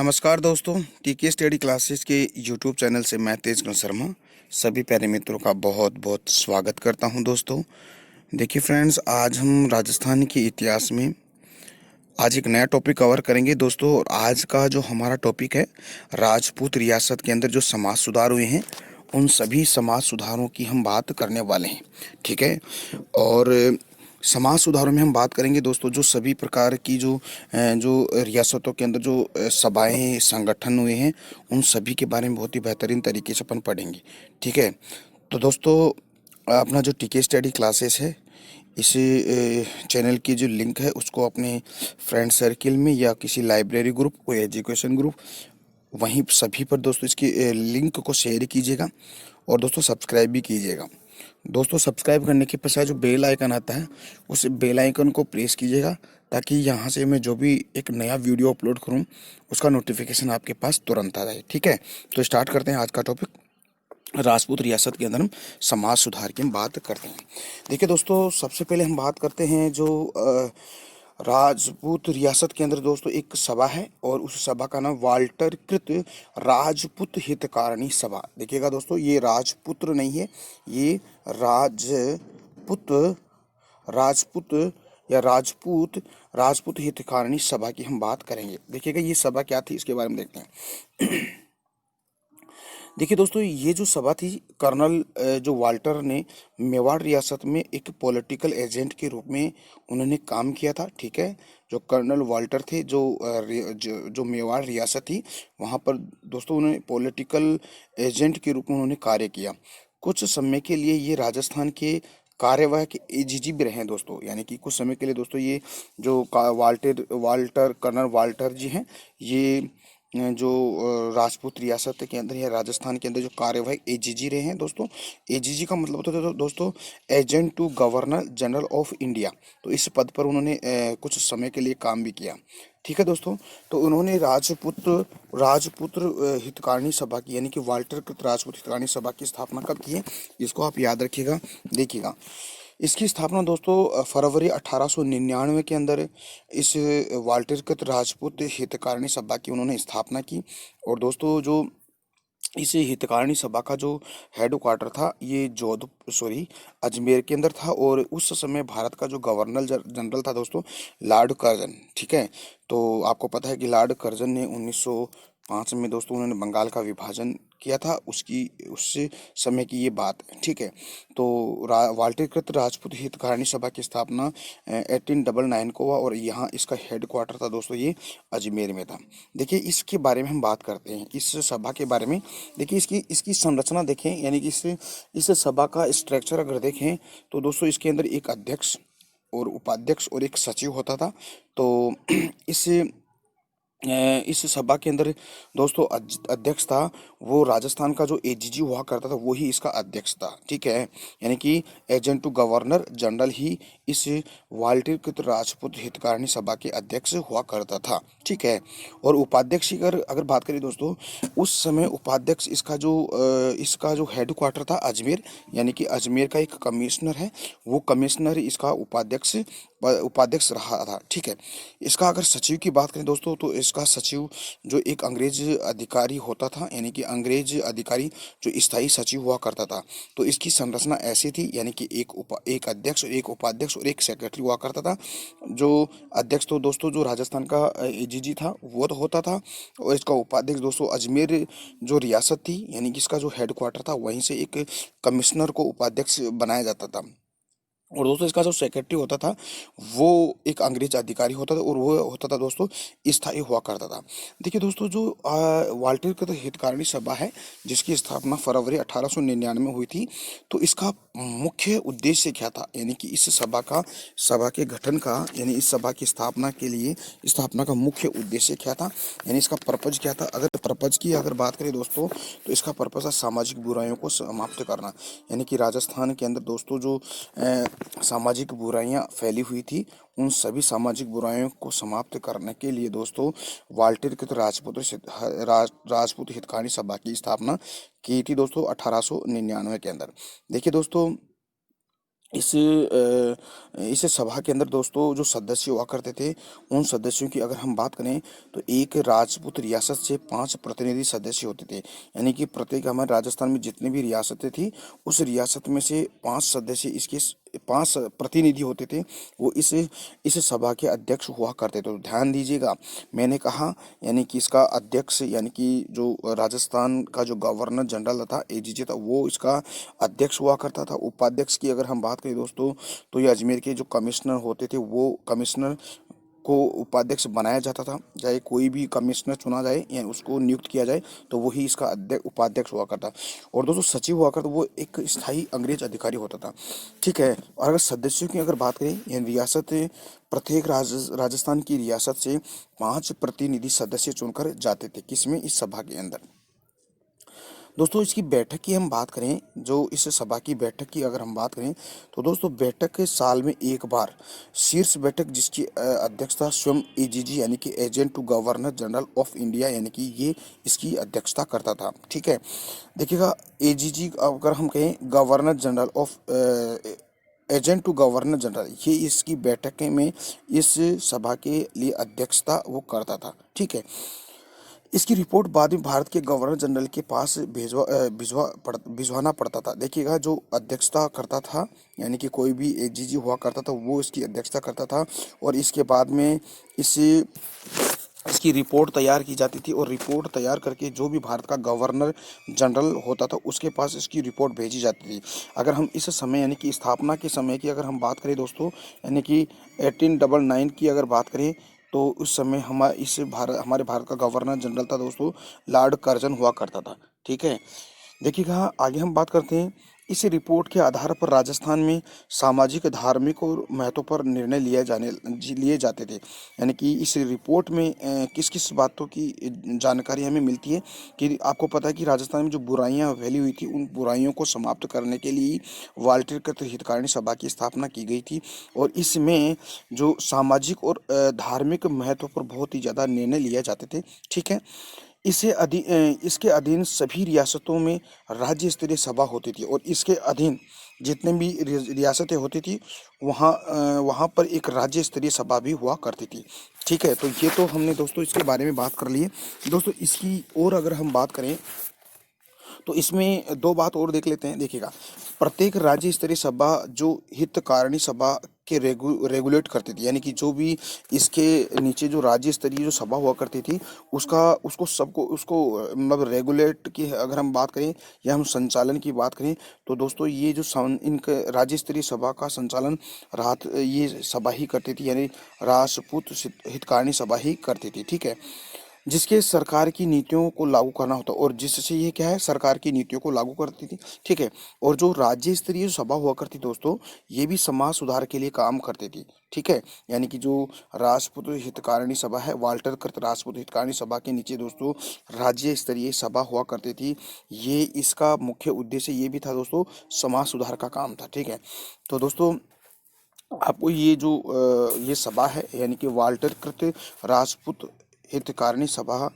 नमस्कार दोस्तों, टीके स्टडी क्लासेस के यूट्यूब चैनल से मैं तेजगण शर्मा सभी प्यारे मित्रों का बहुत बहुत स्वागत करता हूं। दोस्तों देखिए फ्रेंड्स, आज हम राजस्थान के इतिहास में आज एक नया टॉपिक कवर करेंगे दोस्तों। और आज का जो हमारा टॉपिक है, राजपूत रियासत के अंदर जो समाज सुधार हुए हैं उन सभी समाज सुधारों की हम बात करने वाले हैं। ठीक है। और समाज सुधारों में हम बात करेंगे दोस्तों, जो सभी प्रकार की जो रियासतों के अंदर जो सभाएं संगठन हुए हैं उन सभी के बारे में बहुत ही बेहतरीन तरीके से अपन पढ़ेंगे। ठीक है। तो दोस्तों, अपना जो टीके स्टडी क्लासेस है, इसी चैनल की जो लिंक है उसको अपने फ्रेंड सर्किल में या किसी लाइब्रेरी ग्रुप कोई एजुकेशन ग्रुप वहीं सभी पर दोस्तों इसकी लिंक को शेयर कीजिएगा और दोस्तों सब्सक्राइब भी कीजिएगा। दोस्तों सब्सक्राइब करने के पश्चात जो बेल आइकन आता है उस बेल आइकन को प्रेस कीजिएगा, ताकि यहाँ से मैं जो भी एक नया वीडियो अपलोड करूँ उसका नोटिफिकेशन आपके पास तुरंत आ जाए। ठीक है। तो स्टार्ट करते हैं आज का टॉपिक। राजपूत रियासत के अंदर हम समाज सुधार की हम बात करते हैं। देखिए दोस्तों, सबसे पहले हम बात करते हैं जो राजपूत रियासत के अंदर दोस्तों एक सभा है और उस सभा का नाम वाल्टर कृत राजपूत हितकारिणी सभा। देखिएगा दोस्तों, ये राजपुत्र नहीं है, ये राजपुत राजपूत या राजपूत हितकारिणी सभा की हम बात करेंगे। देखिएगा ये सभा क्या थी इसके बारे में देखते हैं। देखिए दोस्तों, ये जो सभा थी, कर्नल जो वाल्टर ने मेवाड़ रियासत में एक पॉलिटिकल एजेंट के रूप में उन्होंने काम किया था। ठीक है। जो कर्नल वाल्टर थे, जो मेवाड़ रियासत थी वहाँ पर दोस्तों उन्होंने पॉलिटिकल एजेंट के रूप में उन्होंने कार्य किया। कुछ समय के लिए ये राजस्थान के कार्यवाहक एजीजी भी रहे हैं दोस्तों, यानी कि कुछ समय के लिए दोस्तों ये जो Walter Walter colonel Walter ji हैं, ये जो राजपूत रियासत के अंदर या राजस्थान के अंदर जो कार्यवाहक एजीजी रहे हैं दोस्तों। एजीजी का मतलब होता है दोस्तों agent to governor general of India. तो इस पद पर उन्होंने कुछ समय के लिए काम भी किया। ठीक है दोस्तों। तो उन्होंने राजपूत हितकारिणी सभा की, यानी कि वाल्टर कृत राजपूत हितकारिणी सभा की स्थापना कब की है, इसको आप याद रखिएगा। देखिएगा, इसकी स्थापना दोस्तों फरवरी 1899 के अंदर इस वाल्टर कृत राजपूत हितकारिणी सभा की उन्होंने स्थापना की। और दोस्तों जो इस हितकारिणी सभा का जो हेड क्वार्टर था, ये अजमेर के अंदर था। और उस समय भारत का जो गवर्नर जनरल था दोस्तों, लॉर्ड कर्जन। ठीक है। तो आपको पता है कि लॉर्ड कर्जन ने 1905 में दोस्तों उन्होंने बंगाल का विभाजन किया था, उसकी उस समय की ये बात है। ठीक है। तो वाल्टीकृत राजपूत हितकारिणी सभा की स्थापना 1899 को हुआ और यहाँ इसका हेड क्वार्टर था दोस्तों, ये अजमेर में था। देखिए इसके बारे में हम बात करते हैं, इस सभा के बारे में। देखिए इसकी इसकी संरचना देखें, यानी कि इस सभा का स्ट्रक्चर अगर देखें तो दोस्तों इसके अंदर एक अध्यक्ष और उपाध्यक्ष और एक सचिव होता था। तो इस इस सभा के अंदर दोस्तों अध्यक्ष था, वो राजस्थान का जो एजीजी हुआ करता था वही इसका अध्यक्ष था। ठीक है। यानी कि एजेंट टू गवर्नर जनरल ही इस वाल्टीकृत राजपूत हितकारिणी सभा के अध्यक्ष हुआ करता था। ठीक है। और उपाध्यक्ष की अगर बात करें दोस्तों, उस समय उपाध्यक्ष इसका जो हेड क्वार्टर था अजमेर, यानी कि अजमेर का एक कमिश्नर है, वो कमिश्नर इसका उपाध्यक्ष रहा था। ठीक है। इसका अगर सचिव की बात करें दोस्तों, तो इसका सचिव जो एक अंग्रेज अधिकारी होता था, यानी कि अंग्रेज अधिकारी जो स्थायी सचिव हुआ करता था। तो इसकी संरचना ऐसी थी, यानी कि एक अध्यक्ष, एक उपाध्यक्ष और एक सेक्रेटरी हुआ करता था। जो अध्यक्ष तो दोस्तों जो राजस्थान का एजीजी था वो तो होता था, और इसका उपाध्यक्ष दोस्तों अजमेर जो रियासत थी, यानी कि इसका जो हेड क्वार्टर था वहीं से एक कमिश्नर को उपाध्यक्ष बनाया जाता था। और दोस्तों इसका जो सेक्रेटरी होता था वो एक अंग्रेज अधिकारी होता था, और वो होता था दोस्तों स्थायी हुआ करता था। देखिए दोस्तों, जो वाल्टर कृत हितकारिणी सभा है जिसकी स्थापना फरवरी 1899 में हुई थी, तो इसका मुख्य उद्देश्य क्या था, यानी कि इस सभा के गठन का, यानी इस सभा की स्थापना का मुख्य उद्देश्य क्या था, यानी इसका पर्पज क्या था। अगर पर्पज की अगर बात करें दोस्तों, तो इसका पर्पज है सामाजिक बुराइयों को समाप्त करना। यानी कि राजस्थान के अंदर दोस्तों जो सामाजिक बुराइयां फैली हुई थी, उन सभी सामाजिक बुराइयों को समाप्त करने के लिए दोस्तों वाल्टर कृत राजपूत हितकारिणी सभा की स्थापना की थी दोस्तों 1899 के अंदर। देखिए दोस्तों, इस सभा के अंदर दोस्तों जो सदस्य हुआ करते थे, उन सदस्यों की अगर हम बात करें तो एक राजपूत रियासत से 5 प्रतिनिधि सदस्य होते थे। यानी कि प्रत्येक हमारे राजस्थान में जितनी भी रियासतें थी, उस रियासत में से 5 सदस्य, इसके 5 प्रतिनिधि होते थे, वो इस सभा के अध्यक्ष हुआ करते थे। तो ध्यान दीजिएगा, मैंने कहा यानी कि इसका अध्यक्ष यानी कि जो राजस्थान का जो गवर्नर जनरल था, एजीजे था, वो इसका अध्यक्ष हुआ करता था। उपाध्यक्ष की अगर हम बात करें दोस्तों, तो ये अजमेर के जो कमिश्नर होते थे, वो कमिश्नर को उपाध्यक्ष बनाया जाता था। चाहे कोई भी कमिश्नर चुना जाए या उसको नियुक्त किया जाए, तो वही इसका अध्यक्ष उपाध्यक्ष हुआ करता। और दोस्तों सचिव हुआ करता, वो एक स्थायी अंग्रेज अधिकारी होता था। ठीक है। और अगर सदस्यों की अगर बात करें, यह रियासत प्रत्येक राजस्थान की रियासत से 5 प्रतिनिधि सदस्य चुनकर जाते थे, किसमें, इस सभा के अंदर। दोस्तों इसकी बैठक की हम बात करें, जो इस सभा की बैठक की अगर हम बात करें, तो दोस्तों बैठक के साल में एक बार शीर्ष बैठक, जिसकी अध्यक्षता स्वयं एजीजी यानी कि agent to governor general of India, यानी कि ये इसकी अध्यक्षता करता था। ठीक है। देखिएगा, एजीजी अगर हम कहें governor general of agent to governor general, ये इसकी बैठक में इस सभा के लिए अध्यक्षता वो करता था। ठीक है। इसकी रिपोर्ट बाद में भारत के गवर्नर जनरल के पास भिजवाना पड़ता था। देखिएगा, जो अध्यक्षता करता था, यानी कि कोई भी एजीजी हुआ करता था, वो इसकी अध्यक्षता करता था। और इसके बाद में इस इसकी रिपोर्ट तैयार की जाती थी, और रिपोर्ट तैयार करके जो भी भारत का गवर्नर जनरल होता था, उसके पास इसकी रिपोर्ट भेजी जाती थी। अगर हम इस समय यानी कि स्थापना के समय की अगर हम बात करें दोस्तों, यानी कि 1899 की अगर बात करें, तो उस समय हमारे भारत का गवर्नर जनरल था दोस्तों, लॉर्ड कर्जन हुआ करता था। ठीक है। देखिएगा, आगे हम बात करते हैं। इस रिपोर्ट के आधार पर राजस्थान में सामाजिक, धार्मिक और महत्व पर निर्णय लिए जाते थे। यानी कि इस रिपोर्ट में किस किस बातों की जानकारी हमें मिलती है, कि आपको पता है कि राजस्थान में जो बुराइयां फैली हुई थी, उन बुराइयों को समाप्त करने के लिए वाल्टर कृत हितकारिणी सभा की स्थापना की गई थी। और इसमें जो सामाजिक और धार्मिक महत्व पर बहुत ही ज़्यादा निर्णय लिए जाते थे। ठीक है। इसके अधीन सभी रियासतों में राज्य स्तरीय सभा होती थी, और इसके अधीन जितने भी रियासतें होती थी, वहाँ पर एक राज्य स्तरीय सभा भी हुआ करती थी। ठीक है। तो ये तो हमने दोस्तों इसके बारे में बात कर ली है। दोस्तों इसकी और अगर हम बात करें, तो इसमें दो बात और देख लेते हैं। देखिएगा, प्रत्येक राज्य स्तरीय सभा जो हितकारिणी सभा के रेगुलेट करती थी, यानी कि जो भी इसके नीचे जो राज्य स्तरीय जो सभा हुआ करती थी, उसका उसको सबको उसको मतलब रेगुलेट की अगर हम बात करें या हम संचालन की बात करें, तो दोस्तों ये जो इनके राज्य स्तरीय सभा का संचालन राहत ये सभा ही करती थी, यानी राजपूत हितकारिणी सभा ही करती थी। ठीक है। जिसके सरकार की नीतियों को लागू करना होता, और जिससे ये क्या है, सरकार की नीतियों को लागू करती थी। ठीक है। और जो राज्य स्तरीय सभा हुआ करती दोस्तों, ये भी समाज सुधार के लिए काम करती थी। ठीक है। यानी कि जो राजपूत हितकारिणी सभा है, वाल्टर कृत राजपूत हितकारिणी सभा के नीचे दोस्तों राज्य स्तरीय सभा हुआ करती थी। ये इसका मुख्य उद्देश्य ये भी था दोस्तों, समाज सुधार का काम था। ठीक है। तो दोस्तों आपको ये जो ये सभा है, यानी कि वाल्टर कृत राजपूत हितकारिणी सभा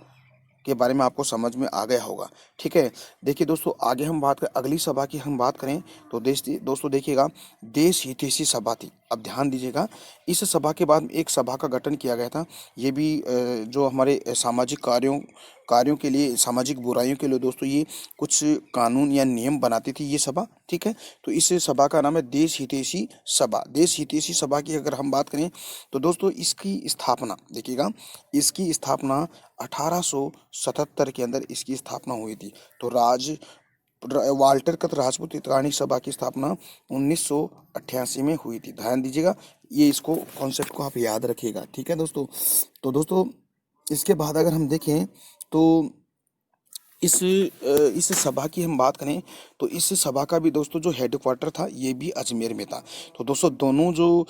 के बारे में आपको समझ में आ गया होगा। ठीक है। देखिए दोस्तों, आगे हम बात करें, अगली सभा की हम बात करें, तो दोस्तों देखिएगा, देश हितैषी सभा थी। अब ध्यान दीजिएगा, इस सभा के बाद एक सभा का गठन किया गया था। ये भी जो हमारे सामाजिक कार्यों कार्यों के लिए, सामाजिक बुराइयों के लिए दोस्तों, ये कुछ कानून या नियम बनाती थी ये सभा। ठीक है। तो इस सभा का नाम है देश हितैषी सभा। देश हितैषी सभा की अगर हम बात करें, तो दोस्तों इसकी स्थापना देखिएगा, इसकी स्थापना 1877 के अंदर इसकी स्थापना हुई थी। तो वाल्टर कृत राजपूत हितकारिणी सभा की स्थापना 1988 में हुई थी। ध्यान दीजिएगा, ये इसको कॉन्सेप्ट को आप याद रखिएगा। ठीक है दोस्तों। तो दोस्तों इसके बाद अगर हम देखें, तो इस सभा की हम बात करें, तो इस सभा का भी दोस्तों जो हेडक्वार्टर था, ये भी अजमेर में था। तो दोस्तों दोनों जो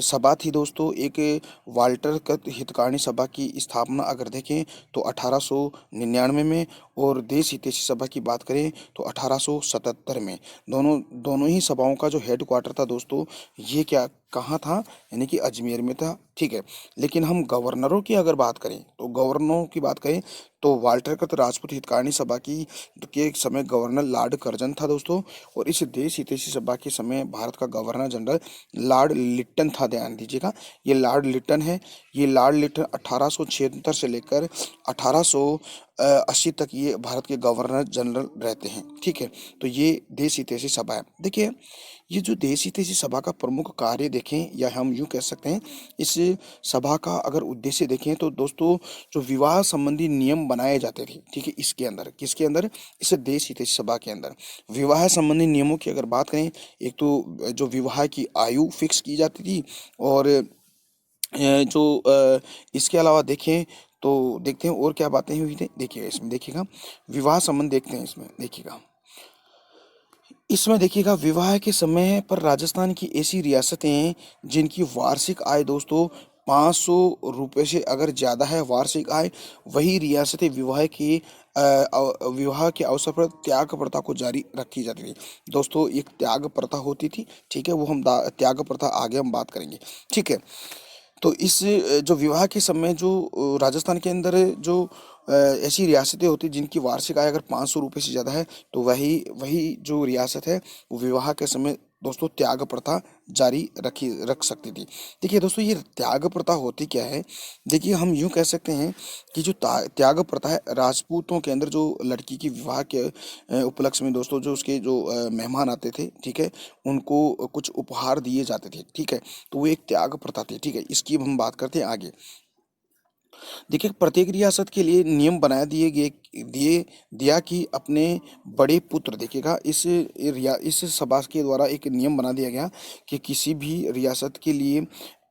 सभा थी दोस्तों, एक वाल्टर कृत हितकारिणी सभा की स्थापना अगर देखें तो 1899 में, और देश हितैषी सभा की बात करें तो 1877 में। दोनों दोनों ही सभाओं का जो हेडक्वार्टर था दोस्तों, ये क्या कहाँ था, यानी कि अजमेर में था, ठीक है। लेकिन हम गवर्नरों की अगर बात करें, तो गवर्नरों की बात करें तो वाल्टर कृत राजपूत हितकारिणी सभा की के समय गवर्नर लॉर्ड कर्जन था दोस्तों। और इस देश हितैषी सभा के समय भारत का गवर्नर जनरल लॉर्ड लिट्टन था, ध्यान दीजिएगा, ये लॉर्ड लिट्टन है। ये लॉर्ड लिट्टन 1876 से लेकर 1880 तक ये भारत के गवर्नर जनरल रहते हैं, ठीक है। तो ये देश हितैषी सभा है। देखिए, ये जो देश हितैषी सभा का प्रमुख कार्य देखें, या हम यूं कह सकते हैं, इस सभा का अगर उद्देश्य देखें तो दोस्तों, जो विवाह संबंधी नियम बनाए जाते थे, ठीक है, इसके अंदर, किसके अंदर, इस देश हितैषी सभा के अंदर विवाह संबंधी नियमों की अगर बात करें, एक तो जो विवाह की आयु फिक्स की जाती थी, और इसके अलावा देखें तो देखते हैं और क्या बातें हुई थी। देखिएगा, इसमें देखिएगा विवाह संबंध देखते हैं, इसमें देखिएगा, विवाह के समय पर राजस्थान की ऐसी रियासतें जिनकी वार्षिक आय दोस्तों 500 रुपये से अगर ज़्यादा है वार्षिक आय, वही रियासतें विवाह के अवसर पर त्याग प्रथा को जारी रखी जाती थी। दोस्तों, एक त्याग प्रथा होती थी, ठीक है, वो हम त्याग प्रथा आगे हम बात करेंगे, ठीक है। तो इस जो विवाह के समय जो राजस्थान के अंदर जो ऐसी रियासतें होती जिनकी वार्षिक आय अगर 500 रुपये से ज़्यादा है, तो वही वही जो रियासत है वो विवाह के समय दोस्तों त्याग प्रथा जारी रख सकती थी। देखिए दोस्तों, ये त्याग प्रथा होती क्या है, देखिए हम यूं कह सकते हैं कि जो त्याग प्रथा है, राजपूतों के अंदर जो लड़की की विवाह के उपलक्ष्य में दोस्तों, जो उसके जो मेहमान आते थे, ठीक है, उनको कुछ उपहार दिए जाते थे, ठीक है। तो वो एक त्याग प्रथा थी, ठीक है। इसकी अब हम बात करते हैं आगे। देखिए, प्रत्येक रियासत के लिए नियम बनाया दिया कि अपने बड़े पुत्र, देखिएगा, इस सभा के द्वारा एक नियम बना दिया गया कि किसी भी रियासत के लिए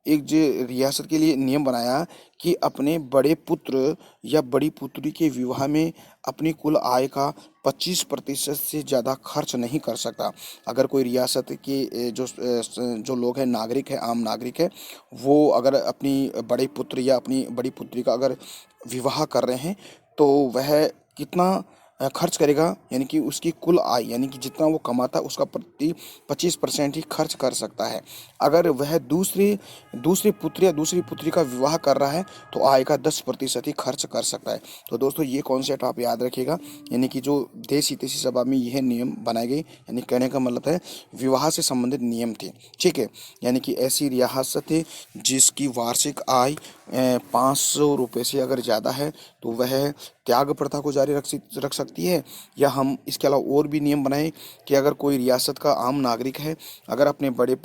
एक जो रियासत के लिए नियम बनाया कि अपने बड़े पुत्र या बड़ी पुत्री के विवाह में अपनी कुल आय का 25% से ज़्यादा खर्च नहीं कर सकता। अगर कोई रियासत के जो लोग हैं, नागरिक है, आम नागरिक है, वो अगर अपनी बड़े पुत्र या अपनी बड़ी पुत्री का अगर विवाह कर रहे हैं, तो वह कितना खर्च करेगा, यानी कि उसकी कुल आय, यानी कि जितना वो कमाता है उसका प्रति 25% ही खर्च कर सकता है। अगर वह दूसरे दूसरे पुत्र या दूसरी पुत्री का विवाह कर रहा है, तो आय का 10% ही खर्च कर सकता है। तो दोस्तों, ये कॉन्सेप्ट आप याद रखिएगा, यानी कि जो देश हितैषी सभा में यह नियम बनाए गए, यानी कहने का मतलब है विवाह से संबंधित नियम थे, ठीक है। यानी कि ऐसी रियासतें जिसकी वार्षिक आय 500 रुपये से अगर ज़्यादा है, तो वह त्याग प्रथा को जारी रख सकती है। या हम इसके अलावा और भी नियम बनाए कि अगर कोई रियासत का आम नागरिक है, अगर अपनी बड़ी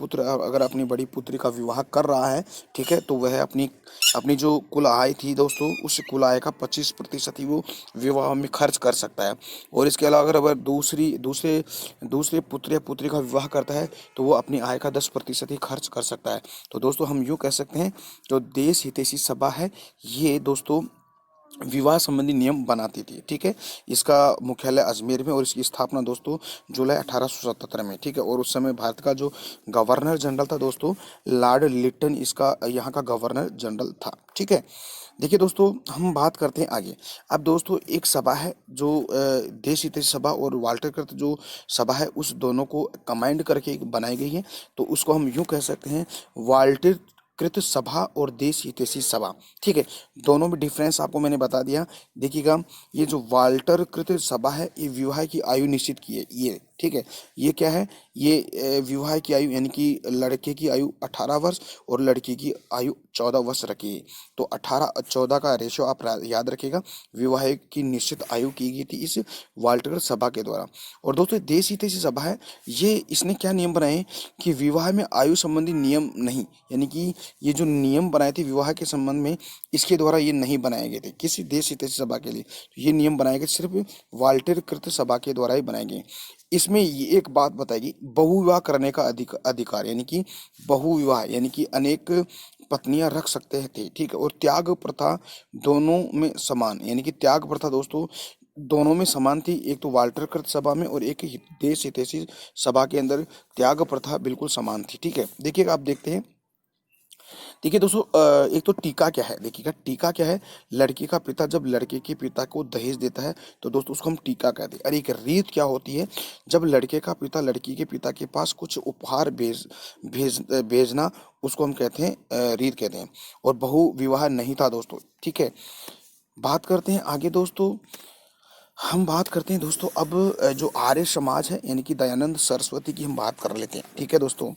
पुत्री का विवाह कर रहा है, ठीक है, तो वह अपनी अपनी जो कुल आय थी दोस्तों, उस कुल आय का 25% ही वो विवाह में खर्च कर सकता है। और इसके अलावा अगर दूसरे दूसरे पुत्र या पुत्री का विवाह करता है, तो वो अपनी आय का 10% ही खर्च कर सकता है। तो दोस्तों, हम यूँ कह सकते हैं, जो देश हितैषी सभा है, ये दोस्तों विवाह संबंधी नियम बनाती थी, ठीक है। इसका मुख्यालय अजमेर में, और इसकी स्थापना दोस्तों जुलाई 1877 में, ठीक है। और उस समय भारत का जो गवर्नर जनरल था दोस्तों, लॉर्ड लिट्टन इसका यहाँ का गवर्नर जनरल था, ठीक है। देखिए दोस्तों, हम बात करते हैं आगे। अब दोस्तों, एक सभा है जो देश हितैषी सभा और वाल्टर कृत जो सभा है, उस दोनों को कमांड करके एक बनाई गई है। तो उसको हम यूं कह सकते हैं, वाल्टर कृत सभा और देश हितैषी सभा, ठीक है। दोनों में डिफरेंस आपको मैंने बता दिया। देखिएगा, ये जो वाल्टर कृत सभा है, ये विवाह की आयु निश्चित की है, ये, ठीक है। ये क्या है, ये विवाह की आयु, यानी कि लड़के की आयु 18 वर्ष और लड़की की आयु 14 वर्ष रखी है। तो 18-14 का रेशियो आप याद रखिएगा। विवाह की निश्चित आयु की गई थी इस वाल्टर सभा के द्वारा। और दोस्तों, देश हितैषी सभा है, ये इसने क्या नियम बनाए कि विवाह में आयु संबंधी नियम नहीं, यानी कि ये जो नियम बनाए थे विवाह के संबंध में, इसके द्वारा ये नहीं बनाए गए थे किसी देश हितैषी सभा के लिए। तो ये नियम बनाए गए सिर्फ वाल्टर कृत सभा के द्वारा ही बनाए गए। इसमें ये एक बात बताएगी, बहुविवाह करने का अधिकार, यानी कि बहुविवाह, यानी कि अनेक पत्नियां रख सकते थे, ठीक है। और त्याग प्रथा दोनों में समान, यानी कि त्याग प्रथा दोस्तों दोनों में समान थी। एक तो वाल्टर कृत सभा में और एक देश हितैषी सभा के अंदर त्याग प्रथा बिल्कुल समान थी, ठीक है। देखिएगा, आप देखते हैं देखिए दोस्तों, एक तो टीका क्या है, देखिएगा टीका क्या है। लड़की का पिता जब लड़के के पिता को दहेज देता है तो दोस्तों उसको हम टीका कहते हैं। और एक रीत क्या होती है, जब लड़के का पिता लड़की के पिता के पास कुछ उपहार भेजना, उसको हम कहते हैं रीत कहते हैं। और बहु विवाह नहीं था दोस्तों, ठीक है। बात करते हैं आगे दोस्तों, हम बात करते हैं दोस्तों अब जो आर्य समाज है यानी कि दयानंद सरस्वती की हम बात कर लेते हैं, ठीक है दोस्तों।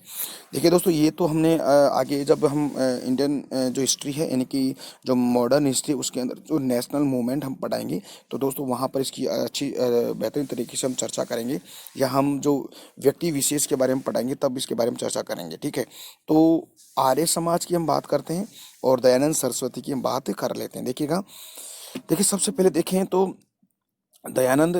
देखिए दोस्तों, ये तो हमने आगे जब हम इंडियन जो हिस्ट्री है यानी कि जो मॉडर्न हिस्ट्री, उसके अंदर जो नेशनल मूवमेंट हम पढ़ाएंगे तो दोस्तों वहाँ पर इसकी अच्छी बेहतरीन तरीके से हम चर्चा करेंगे। या हम जो व्यक्ति विशेष के बारे में पढ़ाएंगे तब इसके बारे में चर्चा करेंगे, ठीक है। तो आर्य समाज की हम बात करते हैं और दयानंद सरस्वती की हम बात कर लेते हैं। देखिएगा, देखिए सबसे पहले देखें तो दयानंद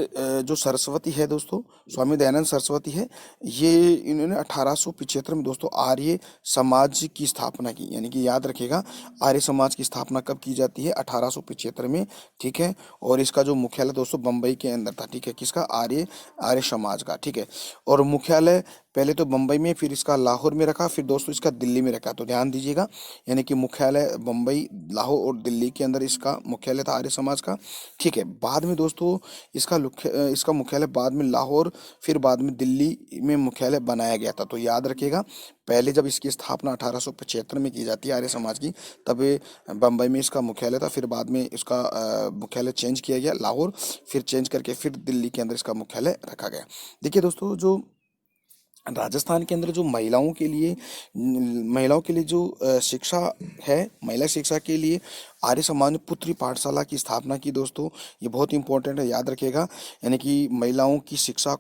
जो सरस्वती है दोस्तों, स्वामी दयानंद सरस्वती है, ये इन्होंने 1875 में दोस्तों आर्य समाज की स्थापना की। यानी कि याद रखिएगा, आर्य समाज की स्थापना कब की जाती है, 1875 में, ठीक है। और इसका जो मुख्यालय दोस्तों बम्बई के अंदर था, ठीक है, किसका, आर्य आर्य समाज का, ठीक है। और मुख्यालय पहले तो बम्बई में, फिर इसका लाहौर में रखा, फिर दोस्तों इसका दिल्ली में रखा। तो ध्यान दीजिएगा, यानी कि मुख्यालय बम्बई, लाहौर और दिल्ली के अंदर इसका मुख्यालय था आर्य समाज का, ठीक है। बाद में दोस्तों इसका मुख्यालय बाद में लाहौर, फिर बाद में दिल्ली में मुख्यालय बनाया गया था। तो याद रखिएगा, पहले जब इसकी स्थापना 1875 में की जाती है आर्य समाज की, तब बम्बई में इसका मुख्यालय था, फिर बाद में इसका मुख्यालय चेंज किया गया लाहौर, फिर चेंज करके फिर दिल्ली के अंदर इसका मुख्यालय रखा गया। देखिए दोस्तों, जो राजस्थान के अंदर जो महिलाओं के लिए जो शिक्षा है, महिला शिक्षा के लिए आर्य समाज ने पुत्री पाठशाला की स्थापना की दोस्तों। ये बहुत इंपॉर्टेंट है, याद रखिएगा। यानी कि महिलाओं की शिक्षा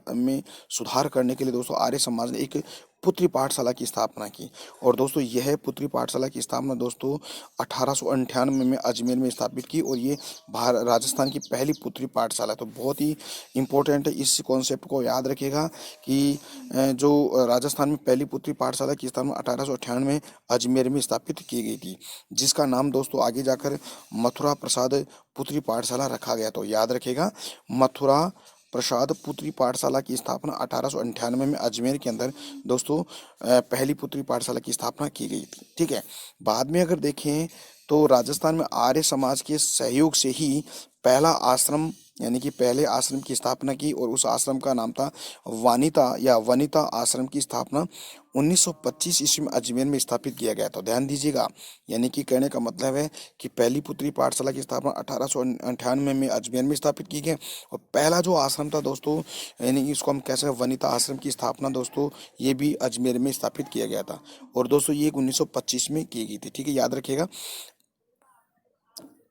में सुधार करने के लिए दोस्तों आर्य समाज ने एक पुत्री पाठशाला की स्थापना की। और दोस्तों यह पुत्री पाठशाला की स्थापना दोस्तों 1898 में अजमेर में स्थापित की। और ये राजस्थान की पहली पुत्री पाठशाला, तो बहुत ही इम्पोर्टेंट है, इस कॉन्सेप्ट को याद रखिएगा कि जो राजस्थान में पहली पुत्री पाठशाला की स्थापना 1898 में अजमेर में स्थापित की गई थी, जिसका नाम दोस्तों आगे जाकर मथुरा प्रसाद पुत्री पाठशाला रखा गया। तो याद रखिएगा, मथुरा प्रसाद पुत्री पाठशाला की स्थापना 1898 में अजमेर के अंदर दोस्तों पहली पुत्री पाठशाला की स्थापना की गई थी, ठीक है। बाद में अगर देखें तो राजस्थान में आर्य समाज के सहयोग से ही पहला आश्रम, यानी कि पहले आश्रम की स्थापना की, और उस आश्रम का नाम था वानिता या वनिता आश्रम की स्थापना 1925 ईस्वी में अजमेर में स्थापित किया गया। तो ध्यान दीजिएगा, यानी कि कहने का मतलब है कि पहली पुत्री पाठशाला की स्थापना 1898 में अजमेर में स्थापित की गई। और पहला जो आश्रम था दोस्तों, यानी कि इसको हम कह सकते हैं वनिता आश्रम की स्थापना दोस्तों, ये भी अजमेर में स्थापित किया गया था। और दोस्तों ये 1925 में की गई थी, ठीक है, याद रखिएगा।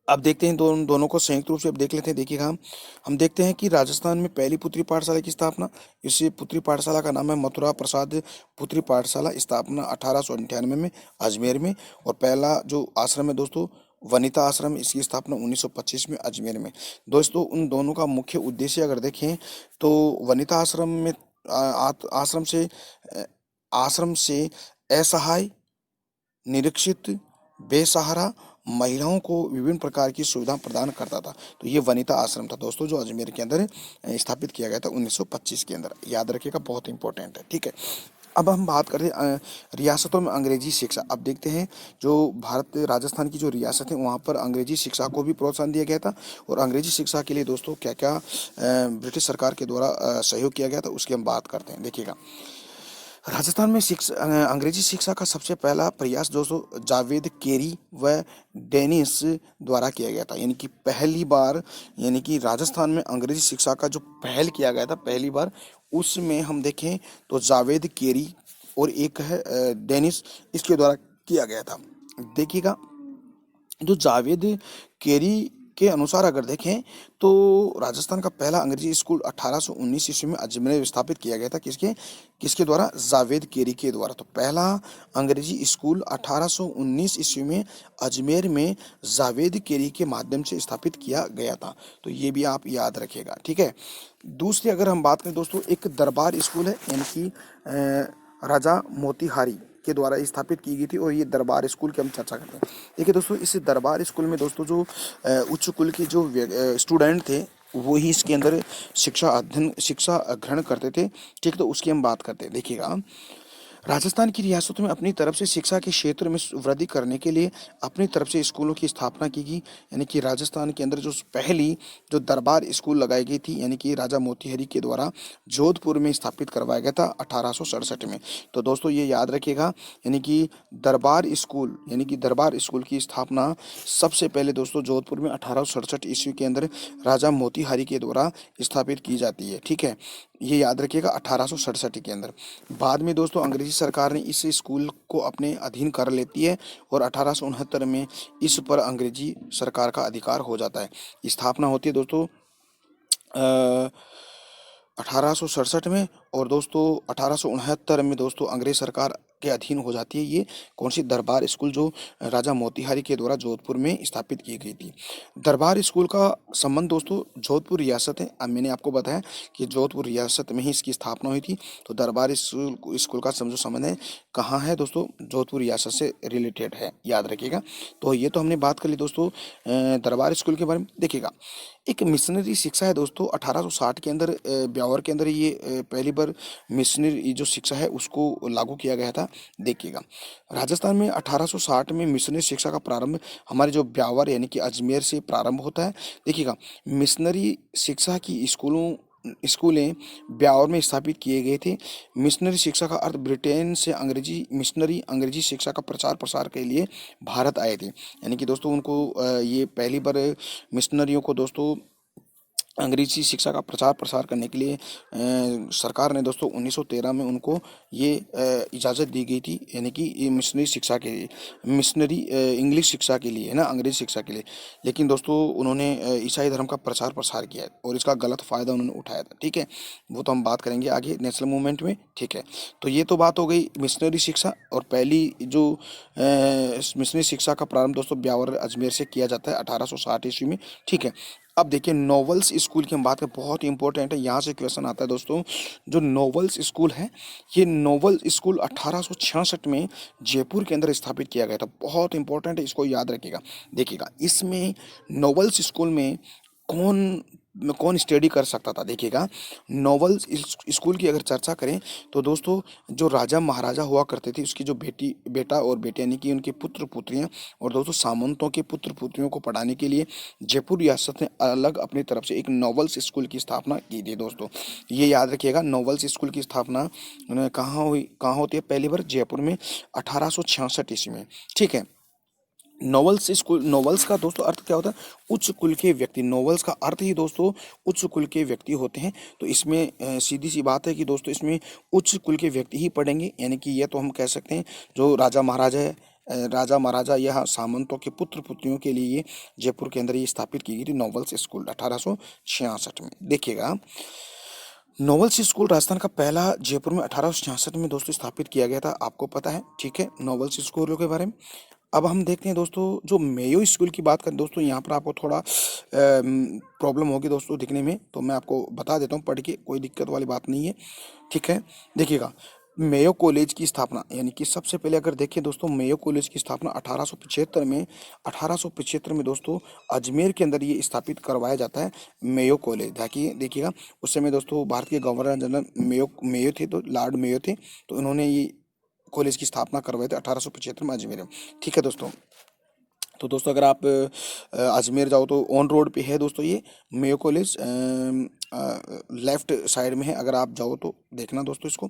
अब देखते हैं दोनों को संयुक्त रूप से अब देख लेते हैं। देखिएगा, हम देखते हैं कि राजस्थान में पहली पुत्री पाठशाला की स्थापना, इस पुत्री पाठशाला का नाम है मथुरा प्रसाद पुत्री पाठशाला, स्थापना 1898 में अजमेर में। और पहला जो आश्रम है दोस्तों वनिता आश्रम, इसकी स्थापना 1925 में अजमेर में। दोस्तों उन दोनों का मुख्य उद्देश्य अगर देखें तो वनिता आश्रम में अ, आश्रम से असहाय, निरीक्षित, बेसहारा महिलाओं को विभिन्न प्रकार की सुविधा प्रदान करता था। तो ये वनिता आश्रम था दोस्तों, जो अजमेर के अंदर स्थापित किया गया था 1925 के अंदर। याद रखिएगा, बहुत इंपॉर्टेंट है, ठीक है। अब हम बात करें रियासतों में अंग्रेजी शिक्षा। अब देखते हैं, जो भारत राजस्थान की जो रियासत है वहाँ पर अंग्रेजी शिक्षा को भी प्रोत्साहन दिया गया था। और अंग्रेजी शिक्षा के लिए दोस्तों क्या क्या ब्रिटिश सरकार के द्वारा सहयोग किया गया था, उसकी हम बात करते हैं। देखिएगा, राजस्थान में अंग्रेजी शिक्षा का सबसे पहला प्रयास दोस्तों जावेद केरी व डेनिस द्वारा किया गया था। यानी कि पहली बार, यानी कि राजस्थान में अंग्रेजी शिक्षा का जो पहल किया गया था पहली बार, उसमें हम देखें तो जावेद केरी और एक है डेनिस, इसके द्वारा किया गया था। देखिएगा, जो जावेद केरी के अनुसार अगर देखें तो राजस्थान का पहला अंग्रेजी स्कूल 1819 ईस्वी में अजमेर में स्थापित किया गया था। किसके किसके द्वारा, जावेद केरी के द्वारा। तो पहला अंग्रेजी स्कूल 1819 ईस्वी में अजमेर में जावेद केरी के माध्यम से स्थापित किया गया था। तो ये भी आप याद रखिएगा, ठीक है। दूसरी अगर हम बात करें दोस्तों, एक दरबार स्कूल है, यानी कि राजा मोतीहारी के द्वारा स्थापित की गई थी। और ये दरबार स्कूल की हम चर्चा करते हैं। देखिए दोस्तों, इस दरबार स्कूल में दोस्तों जो उच्च कुल के जो स्टूडेंट थे वो ही इसके अंदर शिक्षा ग्रहण करते थे, ठीक। तो उसकी हम बात करते हैं। देखिएगा, राजस्थान की रियासतों में अपनी तरफ से शिक्षा के क्षेत्र में वृद्धि करने के लिए अपनी तरफ से स्कूलों की स्थापना की गई। यानी कि राजस्थान के अंदर जो पहली जो दरबार स्कूल लगाई गई थी, यानी कि राजा मोतीहरी के द्वारा जोधपुर में स्थापित करवाया गया था 1867 में। तो दोस्तों ये याद रखिएगा, यानी कि दरबार स्कूल की स्थापना सबसे पहले दोस्तों जोधपुर में 1867 ईस्वी के अंदर राजा मोतीहारी के द्वारा स्थापित की जाती है। ठीक है, ये याद रखिएगा 1867 के अंदर। बाद में दोस्तों अंग्रेजी सरकार ने इस स्कूल को अपने अधीन कर लेती है और 1869 में इस पर अंग्रेजी सरकार का अधिकार हो जाता है। स्थापना होती है दोस्तों 1867 में, और दोस्तों 1869 में दोस्तों अंग्रेज सरकार के अधीन हो जाती है ये कौन सी दरबार स्कूल, जो राजा मोतीहारी के द्वारा जोधपुर में स्थापित की गई थी। दरबार स्कूल का संबंध दोस्तों जोधपुर रियासत है। अब मैंने आपको बताया कि जोधपुर रियासत में ही इसकी स्थापना हुई थी। तो दरबार स्कूल का जो संबंध है कहाँ है दोस्तों, जोधपुर रियासत से रिलेटेड है, याद रखिएगा। तो ये तो हमने बात कर ली दोस्तों दरबार स्कूल के बारे में। देखिएगा एक मिशनरी शिक्षा है दोस्तों 1860 के अंदर ब्यावर के अंदर ये पहली बार मिशनरी जो शिक्षा है उसको लागू किया गया था। देखिएगा राजस्थान में 1860 में मिशनरी शिक्षा का प्रारंभ हमारे जो ब्यावर यानी कि अजमेर से प्रारंभ होता है। देखिएगा मिशनरी शिक्षा की स्कूलें ब्यावर में स्थापित किए गए थे। मिशनरी शिक्षा का अर्थ ब्रिटेन से अंग्रेजी शिक्षा का प्रचार प्रसार के लिए भारत आए थे। यानी कि दोस्तों उनको ये पहली बार मिशनरियों को दोस्तों अंग्रेजी शिक्षा का प्रचार प्रसार करने के लिए सरकार ने दोस्तों 1913 में उनको ये इजाज़त दी गई थी। यानी कि ये मिशनरी शिक्षा के लिए, मिशनरी इंग्लिश शिक्षा के लिए है ना, अंग्रेजी शिक्षा के लिए। लेकिन दोस्तों उन्होंने ईसाई धर्म का प्रचार प्रसार किया और इसका गलत फ़ायदा उन्होंने उठाया था। ठीक है, वो तो हम बात करेंगे आगे नेशनल मूवमेंट में। ठीक है, तो ये तो बात हो गई मिशनरी शिक्षा। और पहली जो मिशनरी शिक्षा का प्रारंभ दोस्तों ब्यावर अजमेर से किया जाता है 1860 ईस्वी में। ठीक है, अब देखिए नॉवेल्स स्कूल की हम बात करें, बहुत ही इंपॉर्टेंट है, यहाँ से क्वेश्चन आता है दोस्तों। जो नॉवेल्स स्कूल है, ये नॉवेल स्कूल 1866 में जयपुर के अंदर स्थापित किया गया था। बहुत इंपॉर्टेंट है, इसको याद रखिएगा। देखिएगा इसमें नॉवेल्स स्कूल में कौन कौन स्टडी कर सकता था। देखिएगा नॉवेल्स स्कूल की अगर चर्चा करें तो दोस्तों जो राजा महाराजा हुआ करते थे उसकी जो बेटा और बेटे यानी कि उनके पुत्र पुत्रियां और दोस्तों सामंतों के पुत्र पुत्रियों को पढ़ाने के लिए जयपुर रियासत ने अलग अपनी तरफ से एक नॉवेल्स स्कूल की स्थापना की थी। दोस्तों ये याद रखिएगा, नॉवेल्स स्कूल की स्थापना कहाँ होती है, पहली बार जयपुर में 1866 ईस्वी में। ठीक है, नॉवेल्स का दोस्तों अर्थ क्या होता है, उच्च कुल के व्यक्ति। नॉवेल्स का अर्थ ही दोस्तों उच्च कुल के व्यक्ति होते हैं। तो इसमें सीधी सी बात है कि दोस्तों इसमें उच्च कुल के व्यक्ति ही पढ़ेंगे। यानी कि यह तो हम कह सकते हैं जो राजा महाराजा है, राजा महाराजा या सामंतों के पुत्र पुत्रियों के लिए जयपुर के अंदर ये स्थापित की गई थी नॉवेल्स स्कूल 1866 में। देखिएगा नॉवेल्स स्कूल राजस्थान का पहला जयपुर में 1866 में दोस्तों स्थापित किया गया था, आपको पता है। ठीक है, नॉवेल्स स्कूलों के बारे में। अब हम देखते हैं दोस्तों जो मेयो स्कूल की बात करें दोस्तों, यहाँ पर आपको थोड़ा प्रॉब्लम होगी दोस्तों दिखने में, तो मैं आपको बता देता हूँ पढ़ के, कोई दिक्कत वाली बात नहीं है। ठीक है, देखिएगा मेयो कॉलेज की स्थापना, यानी कि सबसे पहले अगर देखें दोस्तों मेयो कॉलेज की स्थापना 1875 में दोस्तों अजमेर के अंदर ये स्थापित करवाया जाता है मेयो कॉलेज। देखिएगा उस समय दोस्तों भारत के गवर्नर जनरल मेयो थे, तो लॉर्ड मेयो थे, तो उन्होंने ये कॉलेज की स्थापना करवाई थी 1875 में अजमेर में। ठीक है दोस्तों, तो दोस्तों अगर आप अजमेर जाओ तो ऑन रोड पे है दोस्तों ये मेयो कॉलेज, लेफ्ट साइड में है, अगर आप जाओ तो देखना दोस्तों इसको।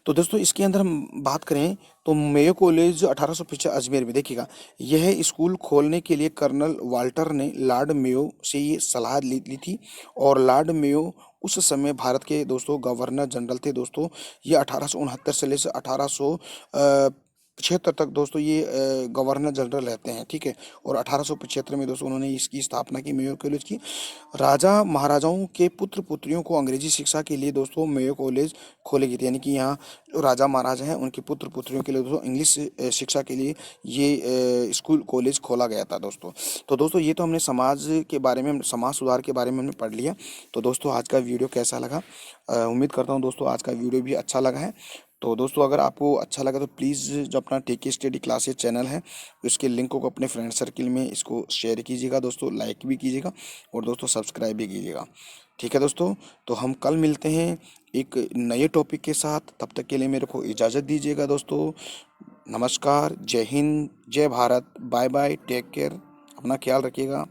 तो दोस्तों इसके अंदर हम बात करें तो मेयो कॉलेज 1850 अजमेर में। देखिएगा यह स्कूल खोलने के लिए कर्नल वाल्टर ने लॉर्ड मेयो से ये सलाह ली थी, और लॉर्ड मेयो उस समय भारत के दोस्तों गवर्नर जनरल थे। दोस्तों ये 1869 से लेकर 1875 तक दोस्तों ये गवर्नर जनरल रहते हैं। ठीक है, और 1875 में दोस्तों उन्होंने इसकी स्थापना की मेयो कॉलेज की। राजा महाराजाओं के पुत्र पुत्रियों को अंग्रेजी शिक्षा के लिए दोस्तों मेयो कॉलेज खोले गए थे। यानी कि यहाँ जो राजा महाराजा हैं उनके पुत्र पुत्रियों के लिए दोस्तों इंग्लिश शिक्षा के लिए ये स्कूल कॉलेज खोला गया था दोस्तों। तो दोस्तों ये तो हमने समाज के बारे में, समाज सुधार के बारे में हमने पढ़ लिया। तो दोस्तों आज का वीडियो कैसा लगा, उम्मीद करता हूँ दोस्तों आज का वीडियो भी अच्छा लगा है। तो दोस्तों अगर आपको अच्छा लगा तो प्लीज़ जो अपना टेक स्टडी क्लासेस चैनल है उसके लिंक को अपने फ्रेंड सर्किल में इसको शेयर कीजिएगा दोस्तों, लाइक भी कीजिएगा और दोस्तों सब्सक्राइब भी कीजिएगा। ठीक है दोस्तों, तो हम कल मिलते हैं एक नए टॉपिक के साथ। तब तक के लिए मेरे को इजाज़त दीजिएगा दोस्तों। नमस्कार, जय हिंद, जय Bharat, bye bye, take care, अपना ख्याल रखिएगा।